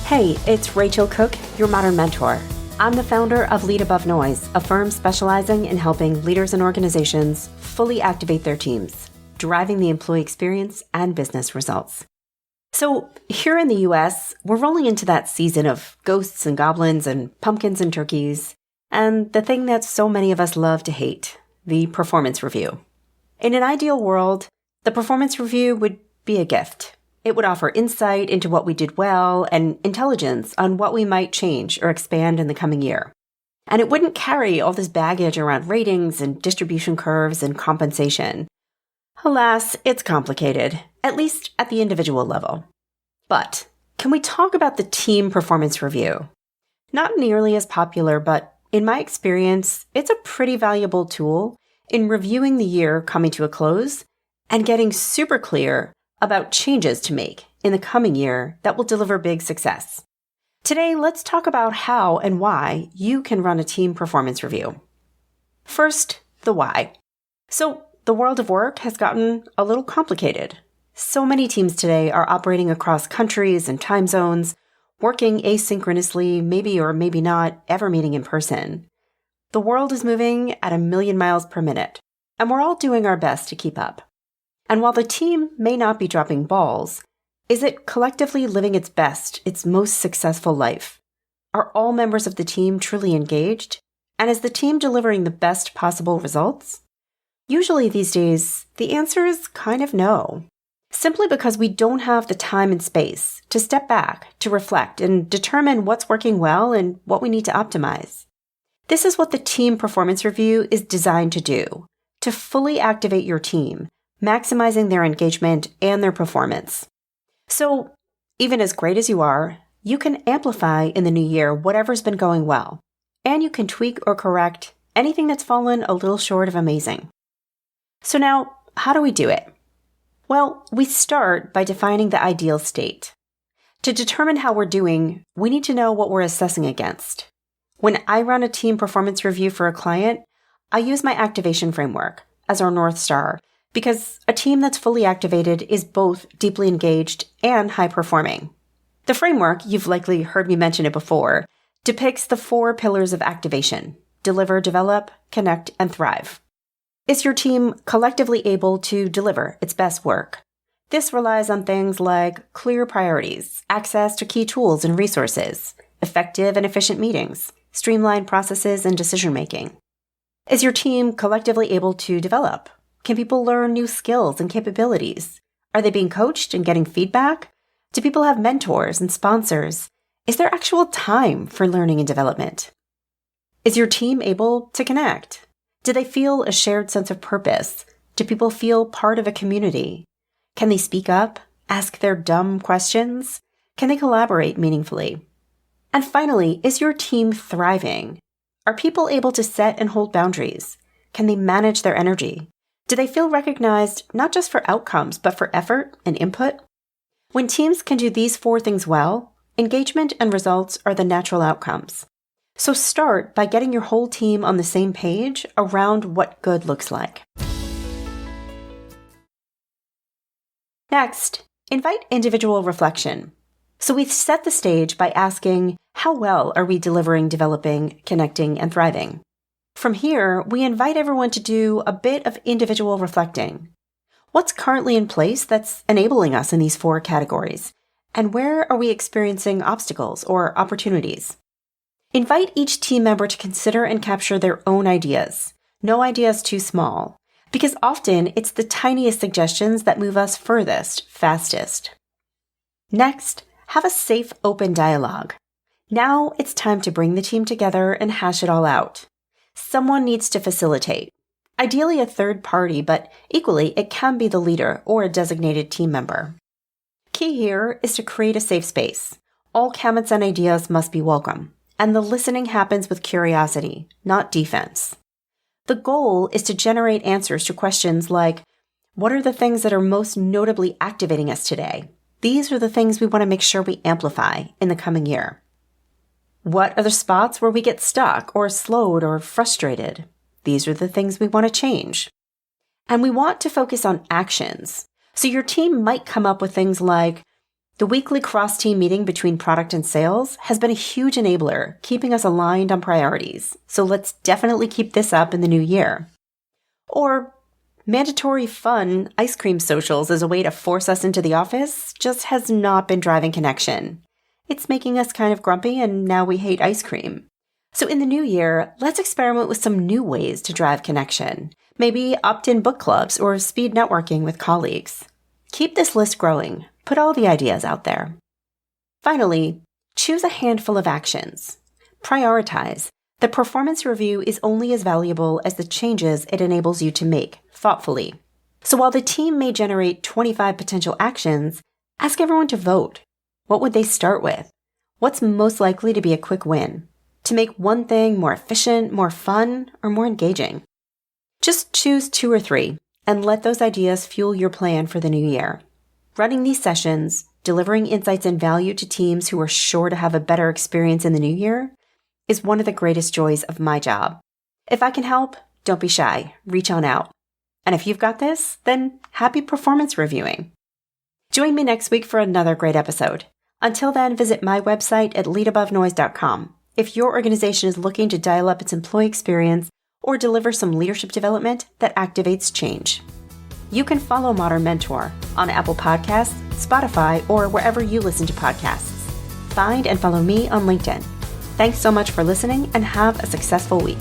Hey, it's Rachel Cooke, your modern mentor. I'm the founder of Lead Above Noise, a firm specializing in helping leaders and organizations fully activate their teams, driving the employee experience and business results. So here in the US, we're rolling into that season of ghosts and goblins and pumpkins and turkeys, and the thing that so many of us love to hate, the performance review. In an ideal world, the performance review would be a gift. It would offer insight into what we did well and intelligence on what we might change or expand in the coming year. And it wouldn't carry all this baggage around ratings and distribution curves and compensation. Alas, it's complicated, at least at the individual level. But can we talk about the team performance review? Not nearly as popular, but in my experience, it's a pretty valuable tool in reviewing the year coming to a close and getting super clear about changes to make in the coming year that will deliver big success. Today, let's talk about how and why you can run a team performance review. First, the why. So, the world of work has gotten a little complicated. So many teams today are operating across countries and time zones, working asynchronously, maybe or maybe not ever meeting in person. The world is moving at 1,000,000 miles per minute, and we're all doing our best to keep up. And while the team may not be dropping balls, is it collectively living its best, its most successful life? Are all members of the team truly engaged? And is the team delivering the best possible results? Usually these days, the answer is kind of no. Simply because we don't have the time and space to step back, to reflect, and determine what's working well and what we need to optimize. This is what the team performance review is designed to do, to fully activate your team, maximizing their engagement and their performance. So, even as great as you are, you can amplify in the new year whatever's been going well, and you can tweak or correct anything that's fallen a little short of amazing. So now, how do we do it? Well, we start by defining the ideal state. To determine how we're doing, we need to know what we're assessing against. When I run a team performance review for a client, I use my activation framework as our North Star, because a team that's fully activated is both deeply engaged and high-performing. The framework, you've likely heard me mention it before, depicts the 4 pillars of activation: deliver, develop, connect, and thrive. Is your team collectively able to deliver its best work? This relies on things like clear priorities, access to key tools and resources, effective and efficient meetings, streamlined processes and decision-making. Is your team collectively able to develop? Can people learn new skills and capabilities? Are they being coached and getting feedback? Do people have mentors and sponsors? Is there actual time for learning and development? Is your team able to connect? Do they feel a shared sense of purpose? Do people feel part of a community? Can they speak up, ask their dumb questions? Can they collaborate meaningfully? And finally, is your team thriving? Are people able to set and hold boundaries? Can they manage their energy? Do they feel recognized not just for outcomes, but for effort and input? When teams can do these 4 things well, engagement and results are the natural outcomes. So start by getting your whole team on the same page around what good looks like. Next, invite individual reflection. So we've set the stage by asking, how well are we delivering, developing, connecting, and thriving? From here, we invite everyone to do a bit of individual reflecting. What's currently in place that's enabling us in these 4 categories? And where are we experiencing obstacles or opportunities? Invite each team member to consider and capture their own ideas. No idea is too small, because often it's the tiniest suggestions that move us furthest, fastest. Next, have a safe, open dialogue. Now it's time to bring the team together and hash it all out. Someone needs to facilitate. Ideally a third party, but equally it can be the leader or a designated team member. Key here is to create a safe space. All comments and ideas must be welcome, and the listening happens with curiosity, not defense. The goal is to generate answers to questions like, what are the things that are most notably activating us today? These are the things we want to make sure we amplify in the coming year. What are the spots where we get stuck or slowed or frustrated? These are the things we want to change. And we want to focus on actions. So your team might come up with things like, The weekly cross-team meeting between product and sales has been a huge enabler, keeping us aligned on priorities. So let's definitely keep this up in the new year. Or mandatory fun ice cream socials as a way to force us into the office just has not been driving connection. It's making us kind of grumpy and now we hate ice cream. So in the new year, let's experiment with some new ways to drive connection. Maybe opt-in book clubs or speed networking with colleagues. Keep this list growing. Put all the ideas out there. Finally, choose a handful of actions. Prioritize. The performance review is only as valuable as the changes it enables you to make, thoughtfully. So while the team may generate 25 potential actions, ask everyone to vote. What would they start with? What's most likely to be a quick win? To make one thing more efficient, more fun, or more engaging? Just choose 2 or 3 and let those ideas fuel your plan for the new year. Running these sessions, delivering insights and value to teams who are sure to have a better experience in the new year, is one of the greatest joys of my job. If I can help, don't be shy. Reach on out. And if you've got this, then happy performance reviewing. Join me next week for another great episode. Until then, visit my website at leadabovenoise.com. If your organization is looking to dial up its employee experience or deliver some leadership development that activates change. You can follow Modern Mentor on Apple Podcasts, Spotify, or wherever you listen to podcasts. Find and follow me on LinkedIn. Thanks so much for listening and have a successful week.